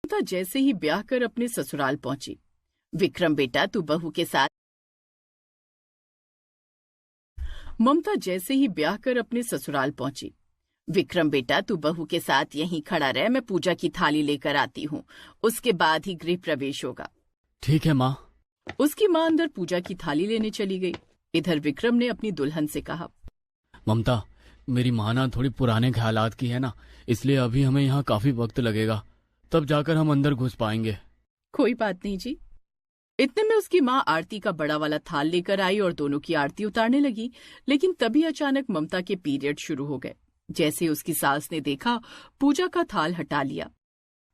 ममता जैसे ही ब्याह कर अपने ससुराल पहुंची। विक्रम बेटा तू बहू के साथ ममता जैसे ही ब्याह कर अपने ससुराल पहुंची। विक्रम बेटा तू बहू के साथ यहीं खड़ा रह, मैं पूजा की थाली लेकर आती हूँ, उसके बाद ही गृह प्रवेश होगा। ठीक है माँ। उसकी माँ अंदर पूजा की थाली लेने चली गई। इधर विक्रम ने अपनी दुल्हन से कहा, ममता मेरी माँ ना थोड़ी पुराने ख्यालात की है ना, इसलिए अभी हमें यहाँ काफी वक्त लगेगा, तब जाकर हम अंदर घुस पाएंगे। कोई बात नहीं जी। इतने में उसकी माँ आरती का बड़ा वाला थाल लेकर आई और दोनों की आरती उतारने लगी। लेकिन तभी अचानक ममता के पीरियड शुरू हो गए। जैसे उसकी सास ने देखा, पूजा का थाल हटा लिया।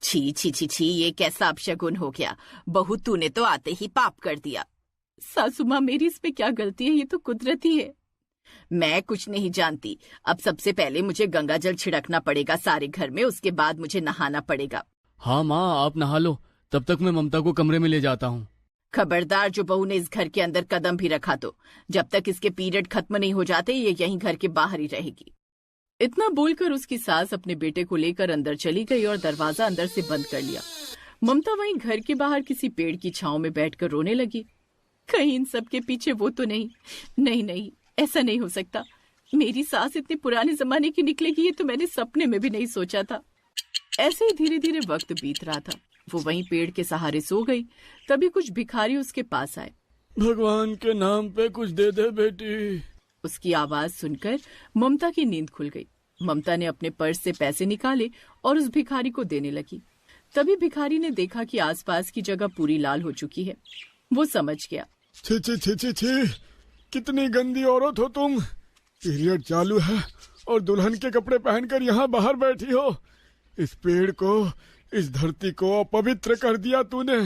छी छी छी छी, ये कैसा अपशगुन हो गया, बहू तूने तो आते ही पाप कर दिया। सासू माँ मेरी इसमें क्या गलती है, ये तो कुदरती है। मैं कुछ नहीं जानती, अब सबसे पहले मुझे गंगा जल छिड़कना पड़ेगा सारे घर में, उसके बाद मुझे नहाना पड़ेगा। हाँ माँ आप नहा लो, तब तक मैं ममता को कमरे में ले जाता हूँ। खबरदार जो बहू ने इस घर के अंदर कदम भी रखा तो जब तक इसके पीरियड खत्म नहीं हो जाते ये यहीं घर के बाहर ही रहेगी। इतना बोलकर उसकी सास अपने बेटे को लेकर अंदर चली गई और दरवाजा अंदर से बंद कर लिया। ममता वहीं घर के बाहर किसी पेड़ की छांव में बैठकर रोने लगी। कहीं इन सब के पीछे वो तो नहीं, नहीं नहीं, ऐसा नहीं हो सकता। मेरी सास इतने पुराने जमाने की निकलेगी, ये तो मैंने सपने में भी नहीं सोचा था। ऐसे ही धीरे धीरे वक्त बीत रहा था। वो वहीं पेड़ के सहारे सो गई। तभी कुछ भिखारी उसके पास आए। भगवान के नाम पे कुछ दे दे बेटी। उसकी आवाज सुनकर ममता की नींद खुल गई। ममता ने अपने पर्स से पैसे निकाले और उस भिखारी को देने लगी। तभी भिखारी ने देखा कि आसपास की जगह पूरी लाल हो चुकी है। वो समझ गया, छी छी छी छी छी, कितनी गंदी औरत हो तुम। पीरियड चालू है और दुल्हन के कपड़े पहनकर यहाँ बाहर बैठी हो। इस पेड़ को, इस धरती को अपवित्र कर दिया तूने।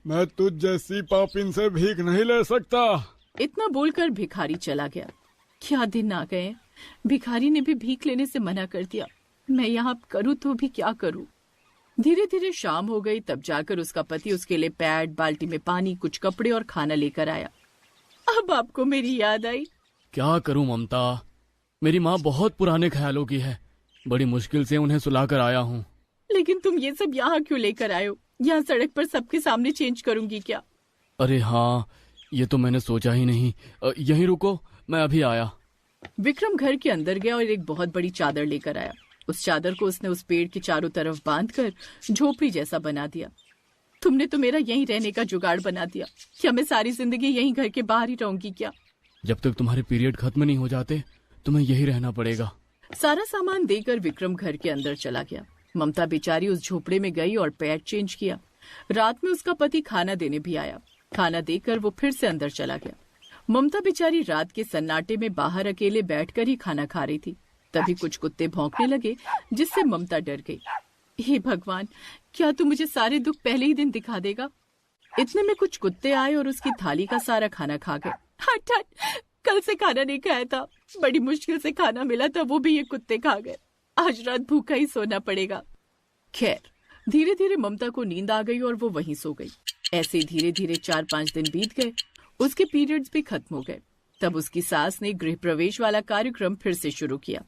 मैं तुझ जैसी पापिन से भीख नहीं ले सकता। इतना बोलकर भिखारी चला गया। क्या दिन आ गए, भिखारी ने भी भीख लेने से मना कर दिया। मैं यहाँ करूँ तो भी क्या करूँ। धीरे धीरे शाम हो गई, तब जाकर उसका पति उसके लिए पैड, बाल्टी में पानी, कुछ कपड़े और खाना लेकर आया। अब आपको मेरी याद आई। क्या करूं ममता, मेरी माँ बहुत पुराने ख्यालों की है, बड़ी मुश्किल से उन्हें सुलाकर आया हूँ। लेकिन तुम ये सब यहाँ क्यों लेकर आए हो? यहाँ सड़क पर सबके सामने चेंज करूंगी क्या? अरे हाँ, ये तो मैंने सोचा ही नहीं। यहीं रुको, मैं अभी आया। विक्रम घर के अंदर गया और एक बहुत बड़ी चादर लेकर आया। उस चादर को उसने उस पेड़ के चारों तरफ बांधकर झोपड़ी जैसा बना दिया। तुमने तो मेरा यहीं रहने का जुगाड़ बना दिया। क्या मैं सारी जिंदगी यहीं घर के बाहर ही रहूंगी क्या? जब तक तुम्हारे पीरियड खत्म नहीं हो जाते तुम्हें यही रहना पड़ेगा। सारा सामान देकर विक्रम घर के अंदर चला गया। ममता बेचारी उस झोपड़े में गई और पैड चेंज किया। रात में उसका पति खाना देने भी आया। खाना देकर वो फिर से अंदर चला गया। ममता बेचारी रात के सन्नाटे में बाहर अकेले बैठकर ही खाना खा रही थी। तभी कुछ कुत्ते भौंकने लगे, जिससे ममता डर गई। हे भगवान, क्या तू मुझे सारे दुख पहले ही दिन दिखा देगा? इतने में कुछ कुत्ते आए और उसकी थाली का सारा खाना खा गए। हट हट, कल से खाना नहीं खाया था, बड़ी मुश्किल से खाना मिला था, वो भी ये कुत्ते खा गए। आज रात भूखा ही सोना पड़ेगा। खैर, धीरे धीरे ममता को नींद आ गई और वो वहीं सो गई। ऐसे धीरे धीरे 4-5 दिन बीत गए। उसके पीरियड्स भी खत्म हो गए। तब उसकी सास ने गृह प्रवेश वाला कार्यक्रम फिर से शुरू किया।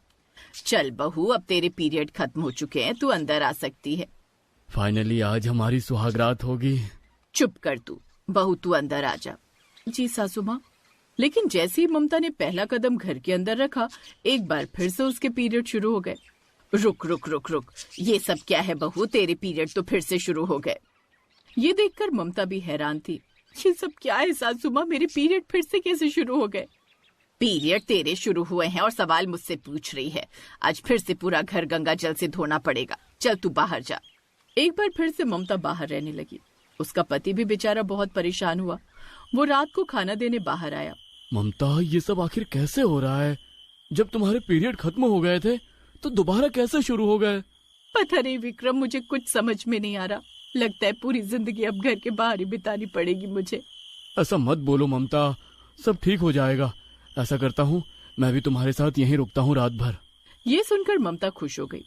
चल बहू, अब तेरे पीरियड खत्म हो चुके हैं, तू अंदर आ सकती है। फाइनली आज हमारी सुहागरात होगी। चुप कर तू, बहू तू अंदर आ जा। जी सासू माँ। लेकिन जैसे ही ममता ने पहला कदम घर के अंदर रखा, एक बार फिर से उसके पीरियड शुरू हो गए। रुक रुक रुक रुक, ये सब क्या है बहू? तेरे पीरियड तो फिर से शुरू हो गए। ये देखकर ममता भी हैरान थी। ये सब क्या है सासू माँ, मेरे पीरियड फिर से कैसे शुरू हो गए? पीरियड तेरे शुरू हुए हैं और सवाल मुझसे पूछ रही है। आज फिर से पूरा घर गंगा जल से धोना पड़ेगा। चल तू बाहर जा। एक बार फिर से ममता बाहर रहने लगी। उसका पति भी बेचारा बहुत परेशान हुआ। वो रात को खाना देने बाहर आया। ममता, ये सब आखिर कैसे हो रहा है? जब तुम्हारे पीरियड खत्म हो गए थे तो दोबारा कैसे शुरू हो गए? पता नहीं विक्रम, मुझे कुछ समझ में नहीं आ रहा। लगता है पूरी जिंदगी अब घर के बाहर ही बितानी पड़ेगी मुझे। ऐसा मत बोलो ममता, सब ठीक हो जाएगा। ऐसा करता हूँ, मैं भी तुम्हारे साथ यहीं रुकता हूँ रात भर। ये सुनकर ममता खुश हो गई।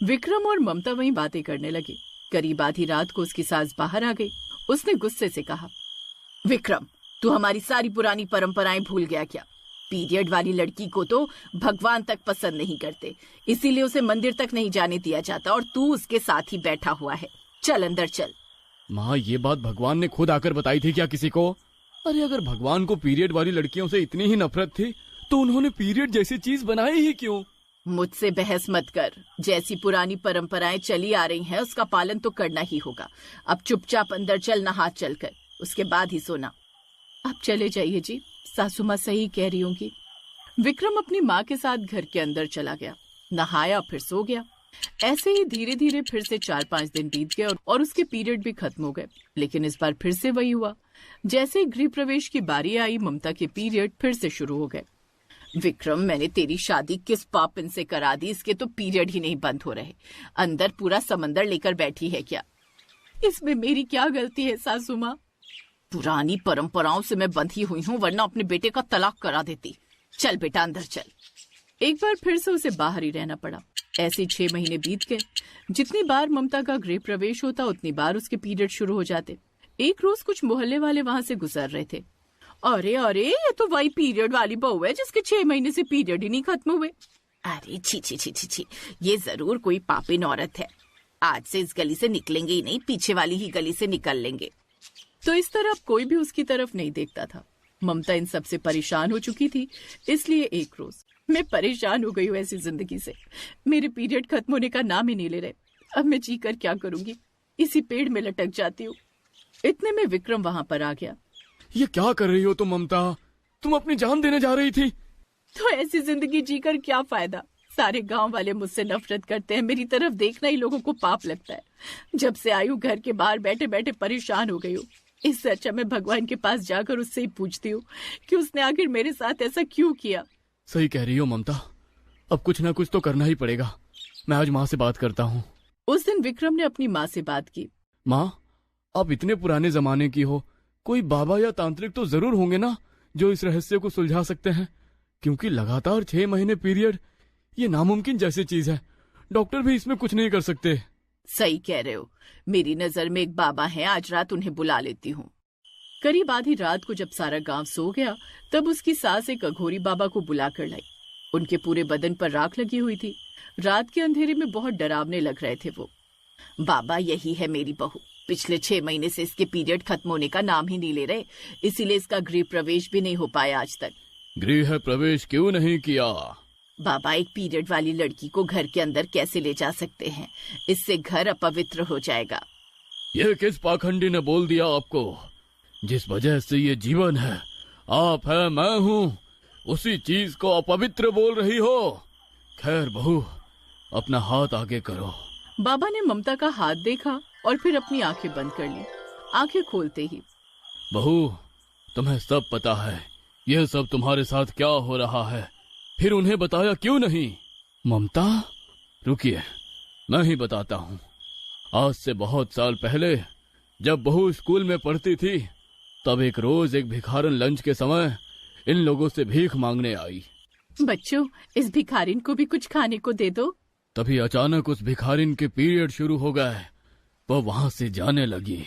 विक्रम और ममता वहीं बातें करने लगे। करीब आधी रात को उसकी सास बाहर आ गई। उसने गुस्से से कहा, विक्रम, तू हमारी सारी पुरानी परंपराएं भूल गया क्या? पीरियड वाली लड़की को तो भगवान तक पसंद नहीं करते, इसीलिए उसे मंदिर तक नहीं जाने दिया जाता और तू उसके साथ ही बैठा हुआ है। चल अंदर चल। माँ, ये बात भगवान ने खुद आकर बताई थी क्या किसी को? अरे अगर भगवान को पीरियड वाली लड़कियों से इतनी ही नफरत थी तो उन्होंने पीरियड जैसी चीज बनाई ही क्यों? मुझसे बहस मत कर। जैसी पुरानी परंपराएं चली आ रही हैं उसका पालन तो करना ही होगा। अब चुपचाप अंदर चल, नहा चल कर, उसके बाद ही सोना। अब चले जाइए जी, सासू माँ सही कह रही होंगी। विक्रम अपनी माँ के साथ घर के अंदर चला गया, नहाया, फिर सो गया। ऐसे ही धीरे धीरे फिर से 4-5 दिन बीत गए और उसके पीरियड भी खत्म हो गए। लेकिन इस बार फिर से वही हुआ। जैसे ही गृह प्रवेश की बारी आई, ममता के पीरियड फिर से शुरू हो गए। विक्रम, मैंने तेरी शादी किस पापन से करा दी, इसके तो पीरियड ही नहीं बंद हो रहे। अंदर पूरा समंदर लेकर बैठी है क्या? इसमें मेरी क्या गलती है सासू माँ? पुरानी परंपराओं से मैं बंधी हुई हूँ, वरना अपने बेटे का तलाक करा देती। चल बेटा अंदर चल। एक बार फिर से उसे बाहर ही रहना पड़ा। ऐसे 6 महीने बीत गए। जितनी बार ममता का गृह प्रवेश होता उतनी बार उसके पीरियड शुरू हो जाते। एक रोज कुछ मोहल्ले वाले वहां से गुजर रहे थे। अरे अरे, ये तो वही पीरियड वाली बहू है जिसके 6 महीने से पीरियड ही नहीं खत्म हुए। अरे छी छी छी छी छी, ये जरूर कोई पापिन औरत है। आज से इस गली से निकलेंगे ही नहीं, पीछे वाली ही गली से निकल लेंगे। तो इस तरह कोई भी उसकी तरफ नहीं देखता था। ममता इन सब से परेशान हो चुकी थी। इसलिए एक रोज, मैं परेशान हो गई हूँ ऐसी जिंदगी से। मेरे पीरियड खत्म होने का नाम ही नहीं ले रहे। अब मैं जी कर क्या करूंगी? इसी पेड़ में लटक जाती हूँ। इतने में विक्रम वहां पर आ गया। ये क्या कर रही हो तुम ममता? तुम अपनी जान देने जा रही थी। तो ऐसी जिंदगी जीकर क्या फायदा? सारे गांव वाले मुझसे नफरत करते हैं। मेरी तरफ देखना ही लोगों को पाप लगता है। जब से आई हूँ घर के बाहर बैठे बैठे परेशान हो गई हूँ। इससे अच्छा मैं भगवान के पास जाकर उससे ही पूछती हूँ कि उसने आखिर मेरे साथ ऐसा क्यों किया। सही कह रही हो ममता, अब कुछ ना कुछ तो करना ही पड़ेगा। मैं आज माँ से बात करता हूँ। उस दिन विक्रम ने अपनी माँ से बात की। माँ, आप इतने पुराने जमाने की हो, कोई बाबा या तांत्रिक तो जरूर होंगे ना जो इस रहस्य को सुलझा सकते हैं? क्योंकि लगातार 6 महीने पीरियड, ये नामुमकिन जैसी चीज है। डॉक्टर भी इसमें कुछ नहीं कर सकते। सही कह रहे हो। मेरी नजर में एक बाबा हैं, आज रात उन्हें बुला लेती हूँ। करीब आधी रात को जब सारा गांव सो गया, तब उसकी सास एक अघोरी बाबा को बुला कर लाई। उनके पूरे बदन पर राख लगी हुई थी। रात के अंधेरे में बहुत डरावने लग रहे थे वो। बाबा, यही है मेरी बहू। पिछले 6 महीने से इसके पीरियड खत्म होने का नाम ही नहीं ले रहे, इसीलिए इसका गृह प्रवेश भी नहीं हो पाया आज तक। गृह प्रवेश क्यों नहीं किया? बाबा, एक पीरियड वाली लड़की को घर के अंदर कैसे ले जा सकते हैं? इससे घर अपवित्र हो जाएगा। ये किस पाखंडी ने बोल दिया आपको? जिस वजह से ये जीवन है, आप है, मैं हूँ, उसी चीज को अपवित्र बोल रही हो। खैर बहू, अपना हाथ आगे करो। बाबा ने ममता का हाथ देखा और फिर अपनी आंखें बंद कर ली। आंखें खोलते ही, बहू, तुम्हें सब पता है यह सब तुम्हारे साथ क्या हो रहा है, फिर उन्हें बताया क्यों नहीं? ममता, रुकिए, मैं ही बताता हूँ। आज से बहुत साल पहले जब बहू स्कूल में पढ़ती थी, तब एक रोज एक भिखारन लंच के समय इन लोगों से भीख मांगने आई। बच्चों, इस भिखारिन को भी कुछ खाने को दे दो। तभी अचानक उस भिखारिन के पीरियड शुरू हो गए। वह वहां से जाने लगी।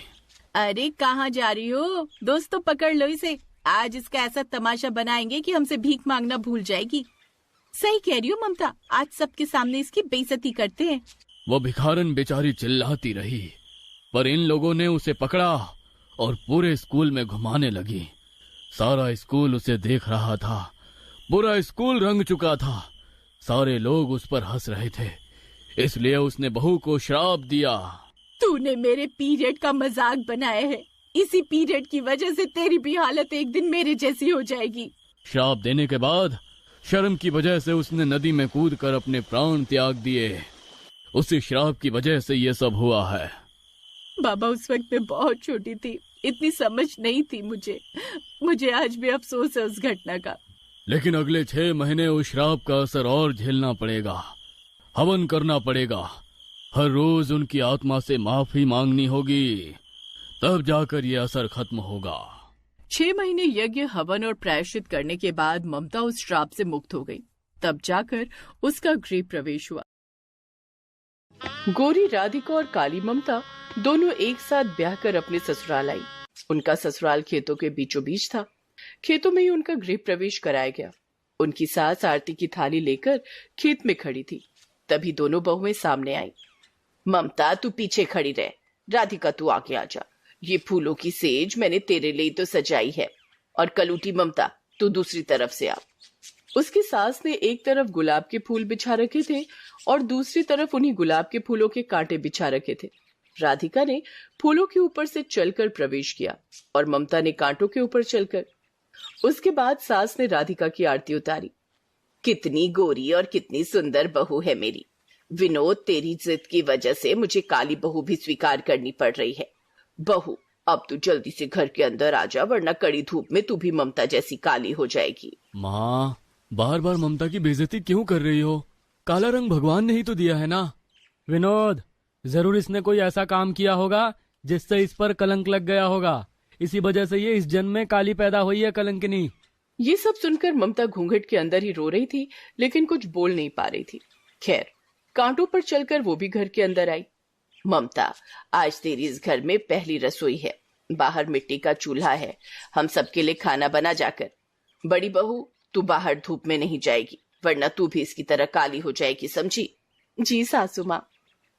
अरे कहाँ जा रही हो? दोस्तों पकड़ लो इसे। आज इसका ऐसा तमाशा बनाएंगे कि हमसे भीख मांगना भूल जाएगी। सही कह रही हो ममता, आज सबके सामने इसकी बेइज्जती करते हैं। वो भिखारन बेचारी चिल्लाती रही, पर इन लोगों ने उसे पकड़ा और पूरे स्कूल में घुमाने लगी। सारा स्कूल उसे देख रहा था। पूरा स्कूल रंग चुका था। सारे लोग उस पर हंस रहे थे। इसलिए उसने बहू को श्राप दिया। तूने मेरे पीरियड का मजाक बनाया है। इसी पीरियड की वजह से तेरी भी हालत एक दिन मेरे जैसी हो जाएगी। श्राप देने के बाद शर्म की वजह से उसने नदी में कूदकर अपने प्राण त्याग दिए। उसी श्राप की वजह से ये सब हुआ है। बाबा, उस वक्त मैं बहुत छोटी थी, इतनी समझ नहीं थी मुझे आज भी अफसोस है उस घटना का। लेकिन अगले 6 महीने उस श्राप का असर और झेलना पड़ेगा। हवन करना पड़ेगा। हर रोज उनकी आत्मा से माफी मांगनी होगी, तब जाकर ये असर खत्म होगा। 6 महीने यज्ञ, हवन और प्रायश्चित करने के बाद ममता उस श्राप से मुक्त हो गई। तब जाकर उसका गृह प्रवेश हुआ। गोरी राधिका और काली ममता दोनों एक साथ ब्याह कर अपने ससुराल आई। उनका ससुराल खेतों के बीचों बीच था। खेतों में ही उनका गृह प्रवेश कराया गया। उनकी सास आरती की थाली लेकर खेत में खड़ी थी। तभी दोनों बहुएं सामने आई। ममता, तू पीछे खड़ी रह, राधिका तू आगे आ जा, ये फूलों की सेज मैंने तेरे लिए तो सजाई है, और कलूटी ममता तू दूसरी तरफ से आ। उसकी सास ने एक तरफ गुलाब के फूल बिछा रखे थे और दूसरी तरफ उन्हीं गुलाब के फूलों के कांटे बिछा रखे थे। राधिका ने फूलों के ऊपर से चलकर प्रवेश किया और ममता ने कांटों के ऊपर चलकर। उसके बाद सास ने राधिका की आरती उतारी। कितनी गोरी और कितनी सुंदर बहू है मेरी। विनोद, तेरी जिद की वजह से मुझे काली बहू भी स्वीकार करनी पड़ रही है। बहू, अब तू जल्दी से घर के अंदर आ जा, वरना कड़ी धूप में तू भी ममता जैसी काली हो जाएगी। माँ, बार बार ममता की बेइज्जती क्यों कर रही हो? काला रंग भगवान ने ही तो दिया है ना। विनोद, जरूर इसने कोई ऐसा काम किया होगा जिससे इस पर कलंक लग गया होगा। इसी वजह से ये इस जन्म में काली पैदा हुई है, कलंकिनी। ये सब सुनकर ममता घूंघट के अंदर ही रो रही थी, लेकिन कुछ बोल नहीं पा रही थी। खैर, कांटों पर चलकर वो भी घर के अंदर आई। ममता, आज तेरी इस घर में पहली रसोई है। बाहर मिट्टी का चूल्हा है, हम सबके लिए खाना बना जाकर। बड़ी बहू, तू बाहर धूप में नहीं जाएगी, वरना तू भी इसकी तरह काली हो जाएगी, समझी? जी सासू माँ।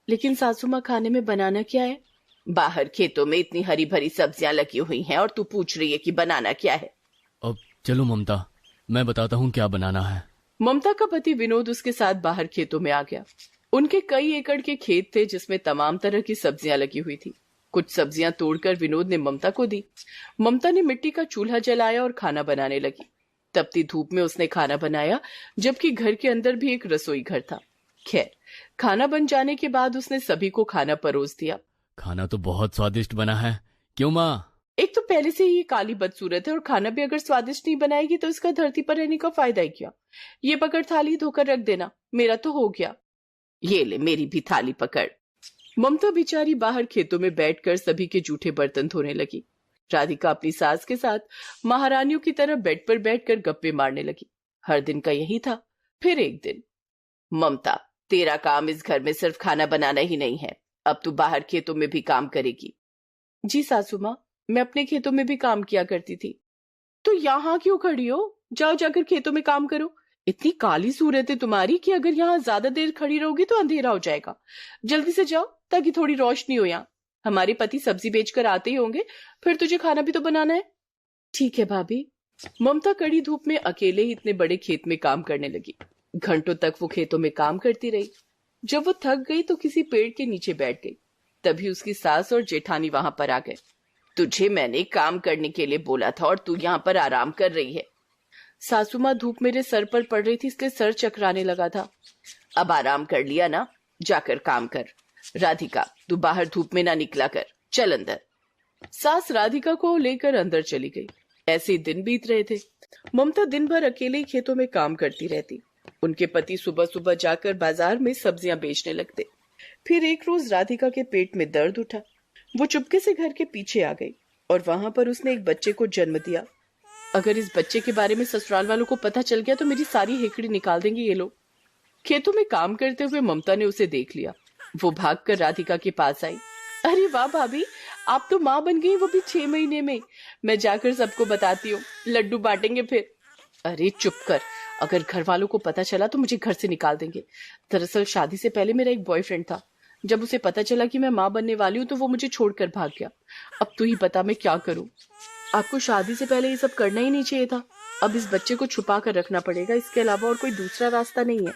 लेकिन सासू माँ, खाने में बनाना क्या है? बाहर खेतों में इतनी हरी भरी सब्जियां लगी हुई हैं और तू पूछ रही है कि बनाना क्या है। अब चलो ममता, मैं बताता हूँ क्या बनाना है। ममता का पति विनोद उसके साथ बाहर खेतों में आ गया। उनके कई एकड़ के खेत थे जिसमें तमाम तरह की सब्जियां लगी हुई थी। कुछ सब्जियां तोड़कर विनोद ने ममता को दी। ममता ने मिट्टी का चूल्हा जलाया और खाना बनाने लगी। तपती धूप में उसने खाना बनाया, जबकि घर के अंदर भी एक रसोई घर था। खैर, खाना बन जाने के बाद उसने सभी को खाना परोस दिया। खाना तो बहुत स्वादिष्ट बना है, क्यों माँ? एक तो पहले से ही ये काली बदसूरत है, और खाना भी अगर स्वादिष्ट नहीं बनाएगी तो इसका धरती पर रहने का फायदा ही क्या? ये पकड़ थाली धोकर रख देना, मेरा तो हो गया। ये ले, मेरी भी थाली पकड़। ममता बेचारी बाहर खेतों में बैठकर सभी के जूठे बर्तन धोने लगी। राधिका अपनी सास के साथ महारानियों की तरह बेड पर बैठकर गप्पे मारने लगी। हर दिन का यही था। फिर एक दिन, ममता, तेरा काम इस घर में सिर्फ खाना बनाना ही नहीं है, अब तू बाहर खेतों में भी काम करेगी। जी सासू माँ, मैं अपने खेतों में भी काम किया करती थी। तो यहाँ क्यों खड़ी हो? जाओ, जाकर खेतों में काम करो। इतनी काली सूरत है तुम्हारी कि अगर यहाँ ज्यादा देर खड़ी रहोगी तो अंधेरा हो जाएगा। जल्दी से जाओ ताकि थोड़ी रोशनी हो। यहाँ हमारे पति सब्जी बेचकर आते ही होंगे, फिर तुझे खाना भी तो बनाना है। ठीक है भाभी। ममता कड़ी धूप में अकेले ही इतने बड़े खेत में काम करने लगी। घंटों तक वो खेतों में काम करती रही। जब वो थक गई तो किसी पेड़ के नीचे बैठ गई। तभी उसकी सास और जेठानी वहां पर आ गए। तुझे मैंने काम करने के लिए बोला था और तू यहाँ पर आराम कर रही है। सासू माँ, धूप मेरे सर पर पड़ रही थी, इसलिए सर चकराने लगा था। अब आराम कर लिया ना, जाकर काम कर। राधिका, तू बाहर धूप में ना निकला कर, चल अंदर। सास राधिका को लेकर अंदर चली गई। ऐसे ही दिन बीत रहे थे। ममता दिन भर अकेले ही खेतों में काम करती रहती। उनके पति सुबह सुबह जाकर बाजार में सब्जियां बेचने लगते। फिर एक रोज राधिका के पेट में दर्द उठा। वो चुपके से घर के पीछे आ गई और वहां पर उसने एक बच्चे को जन्म दिया। अगर इस बच्चे के बारे में ससुराल वालों को पता चल गया तो मेरी सारी हेकड़ी निकाल देंगे ये लोग। खेतों में काम करते हुए ममता ने उसे देख लिया। वो भागकर राधिका के पास आई। अरे वाह भाभी, आप तो माँ बन गई, वो भी 6 महीने में। मैं जाकर सबको बताती हूँ, लड्डू बांटेंगे फिर। अरे चुप कर, अगर घर वालों को पता चला तो मुझे घर से निकाल देंगे। दरअसल शादी से पहले मेरा एक बॉयफ्रेंड था। जब उसे पता चला कि मैं माँ बनने वाली हूँ तो वो मुझे छोड़कर भाग गया। अब तू ही बता मैं क्या करूँ। आपको शादी से पहले ये सब करना ही नहीं चाहिए था। अब इस बच्चे को छुपा कर रखना पड़ेगा, इसके अलावा और कोई दूसरा रास्ता नहीं है।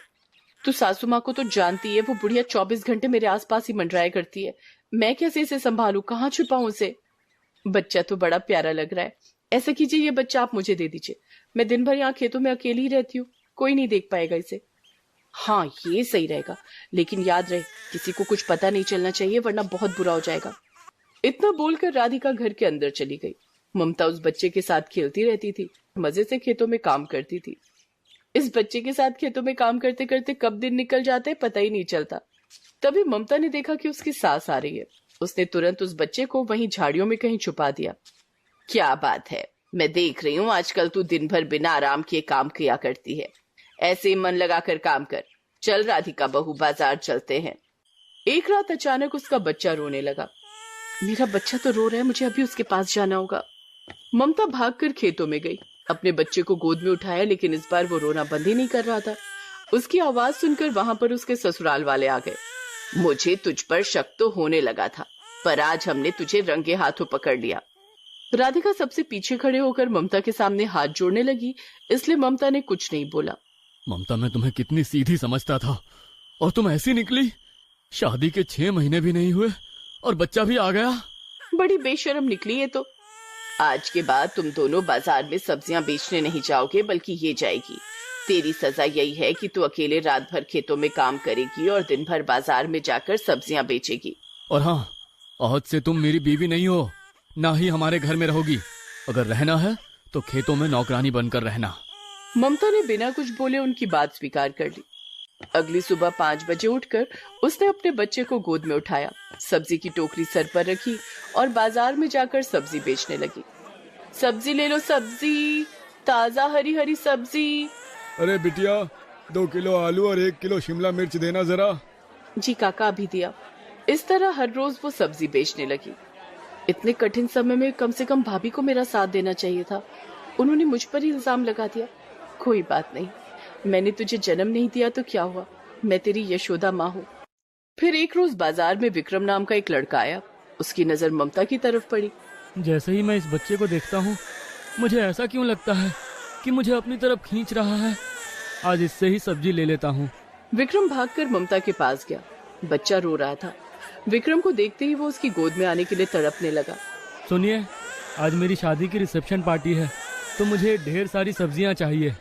तू सासू माँ को तो जानती है, वो बुढ़िया 24 घंटे मेरे आसपास ही मंडराया करती है। मैं कैसे इसे संभालूं, कहाँ छुपाऊं उसे? बच्चा तो बड़ा प्यारा लग रहा है। ऐसा कीजिए, ये बच्चा आप मुझे दे दीजिए। मैं दिन भर यहाँ खेतों में अकेली ही रहती हूँ, कोई नहीं देख पाएगा इसे। हाँ, ये सही रहेगा, लेकिन याद रहे किसी को कुछ पता नहीं चलना चाहिए, वरना बहुत बुरा हो जाएगा। इतना बोलकर राधिका घर के अंदर चली गई। ममता उस बच्चे के साथ खेलती रहती थी, मजे से खेतों में काम करती थी। इस बच्चे के साथ खेतों में काम करते करते कब दिन निकल जाते पता ही नहीं चलता। तभी ममता ने देखा कि उसकी सास आ रही है। उसने तुरंत उस बच्चे को वहीं झाड़ियों में कहीं छुपा दिया। क्या बात है, मैं देख रही हूँ आजकल तू दिन भर बिना आराम किए काम किया करती है। ऐसे ही मन लगाकर काम कर। चल राधिका बहू, बाजार चलते हैं। एक रात अचानक उसका बच्चा रोने लगा। मेरा बच्चा तो रो रहा है, मुझे अभी उसके पास जाना होगा। ममता भागकर खेतों में गई, अपने बच्चे को गोद में उठाया, लेकिन इस बार वो रोना बंद ही नहीं कर रहा था। उसकी आवाज सुनकर वहां पर उसके ससुराल वाले आ गए। मुझे तुझ पर शक तो होने लगा था, पर आज हमने तुझे रंगे हाथों पकड़ लिया। राधिका सबसे पीछे खड़े होकर ममता के सामने हाथ जोड़ने लगी, इसलिए ममता ने कुछ नहीं बोला। ममता, मैं तुम्हें कितनी सीधी समझता था और तुम ऐसी निकली। शादी के 6 महीने भी नहीं हुए और बच्चा भी आ गया। बड़ी बेशर्म निकली है तो। आज के बाद तुम दोनों बाजार में सब्जियां बेचने नहीं जाओगे, बल्कि ये जाएगी। तेरी सजा यही है कि तू अकेले रात भर खेतों में काम करेगी और दिन भर बाजार में जाकर सब्जियां बेचेगी। और हाँ, आज से तुम मेरी बीवी नहीं हो, ना ही हमारे घर में रहोगी। अगर रहना है तो खेतों में नौकरानी बनकर रहना। ममता ने बिना कुछ बोले उनकी बात स्वीकार कर ली। अगली सुबह 5 बजे उठकर उसने अपने बच्चे को गोद में उठाया, सब्जी की टोकरी सर पर रखी और बाजार में जाकर सब्जी बेचने लगी। सब्जी ले लो, सब्जी, ताजा हरी हरी सब्जी। अरे बिटिया, 2 किलो आलू और 1 किलो शिमला मिर्च देना जरा। जी काका, अभी दिया। इस तरह हर रोज वो सब्जी बेचने लगी। इतने कठिन समय में कम से कम भाभी को मेरा साथ देना चाहिए था। उन्होंने मुझ पर ही इल्जाम लगा दिया। कोई बात नहीं, मैंने तुझे जन्म नहीं दिया तो क्या हुआ, मैं तेरी यशोदा माँ हूँ। फिर एक रोज बाजार में विक्रम नाम का एक लड़का आया। उसकी नजर ममता की तरफ पड़ी। जैसे ही मैं इस बच्चे को देखता हूँ, मुझे ऐसा क्यों लगता है कि मुझे अपनी तरफ खींच रहा है। आज इससे ही सब्जी ले लेता हूँ। विक्रम भागकर ममता के पास गया। बच्चा रो रहा था। विक्रम को देखते ही वो उसकी गोद में आने के लिए तड़पने लगा। सुनिए, आज मेरी शादी की रिसेप्शन पार्टी है, तो मुझे ढेर सारी सब्जियां चाहिए।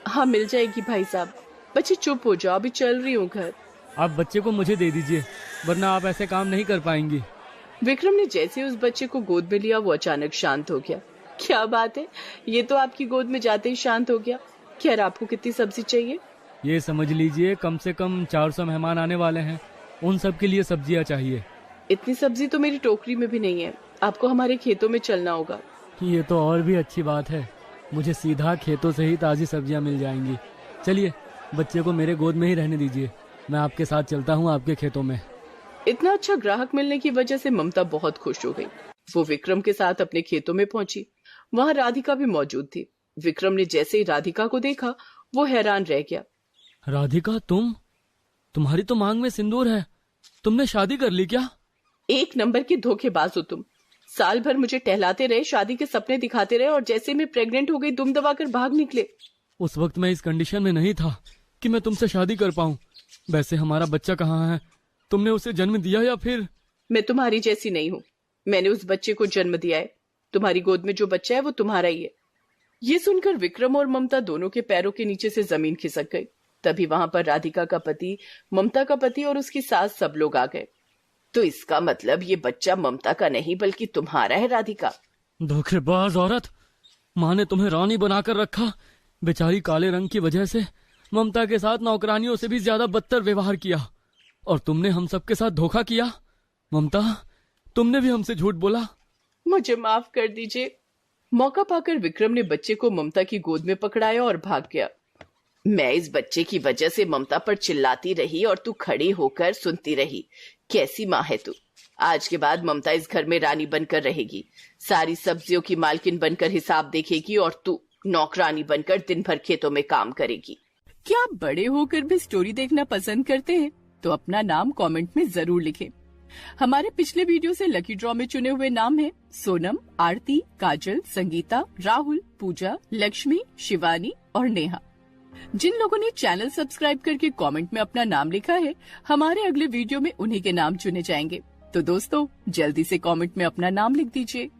हाँ, मिल जाएगी भाई साहब। बच्चे चुप हो जाओ, अभी चल रही हूँ घर। आप बच्चे को मुझे दे दीजिए, वरना आप ऐसे काम नहीं कर पाएंगी। विक्रम ने जैसे उस बच्चे को गोद में लिया, वो अचानक शांत हो गया। क्या बात है, ये तो आपकी गोद में जाते ही शांत हो गया। खैर, आपको कितनी सब्जी चाहिए? ये समझ लीजिए कम से कम 400 मेहमान आने वाले हैं, उन सब के लिए सब्जियां चाहिए। इतनी सब्जी तो मेरी टोकरी में भी नहीं है, आपको हमारे खेतों में चलना होगा। ये तो और भी अच्छी बात है, मुझे सीधा खेतों से ही ताजी सब्जियां मिल जाएंगी। चलिए, बच्चे को मेरे गोद में ही रहने दीजिए, मैं आपके साथ चलता हूँ आपके खेतों में। इतना अच्छा ग्राहक मिलने की वजह से ममता बहुत खुश हो गई। वो विक्रम के साथ अपने खेतों में पहुंची। वहां राधिका भी मौजूद थी। विक्रम ने जैसे ही राधिका को देखा, वो हैरान रह गया। राधिका, तुम्हारी तो मांग में सिंदूर है, तुमने शादी कर ली क्या? एक नंबर के धोखेबाज हो तुम। साल भर मुझे टहलाते रहे, शादी के सपने दिखाते रहे और जैसे मैं प्रेग्नेंट हो गई दुम दबाकर भाग निकले। उस वक्त मैं इस कंडीशन में नहीं था कि मैं तुमसे शादी कर पाऊं। वैसे हमारा बच्चा कहाँ है? तुमने उसे जन्म दिया या फिर? मैं तुम्हारी जैसी नहीं हूँ, मैंने उस बच्चे को जन्म दिया है। तुम्हारी गोद में जो बच्चा है वो तुम्हारा ही है। ये सुनकर विक्रम और ममता दोनों के पैरों के नीचे से जमीन खिसक गई। तभी वहां पर राधिका का पति, ममता का पति और उसकी सास सब लोग आ गए। तो इसका मतलब ये बच्चा ममता का नहीं बल्कि तुम्हारा है राधिका। धोखेबाज औरत, माँ ने तुम्हें रानी बनाकर रखा। बेचारी काले रंग की वजह से ममता के साथ नौकरानियों से भी ज्यादा बदतर व्यवहार किया और तुमने हम सबके साथ धोखा किया। ममता, तुमने भी हमसे झूठ बोला। मुझे माफ कर दीजिए। मौका पाकर विक्रम ने बच्चे को ममता की गोद में पकड़ाया और भाग गया। मैं इस बच्चे की वजह से ममता पर चिल्लाती रही और तू खड़ी होकर सुनती रही। कैसी माँ है तू। आज के बाद ममता इस घर में रानी बनकर रहेगी, सारी सब्जियों की मालकिन बनकर हिसाब देखेगी और तू नौकरानी बनकर दिन भर खेतों में काम करेगी। क्या आप बड़े होकर भी स्टोरी देखना पसंद करते हैं? तो अपना नाम कमेंट में जरूर लिखें। हमारे पिछले वीडियो से लकी ड्रॉ में चुने हुए नाम हैं सोनम, आरती, काजल, संगीता, राहुल, पूजा, लक्ष्मी, शिवानी और नेहा। जिन लोगों ने चैनल सब्सक्राइब करके कमेंट में अपना नाम लिखा है, हमारे अगले वीडियो में उन्हीं के नाम चुने जाएंगे। तो दोस्तों, जल्दी से कमेंट में अपना नाम लिख दीजिए।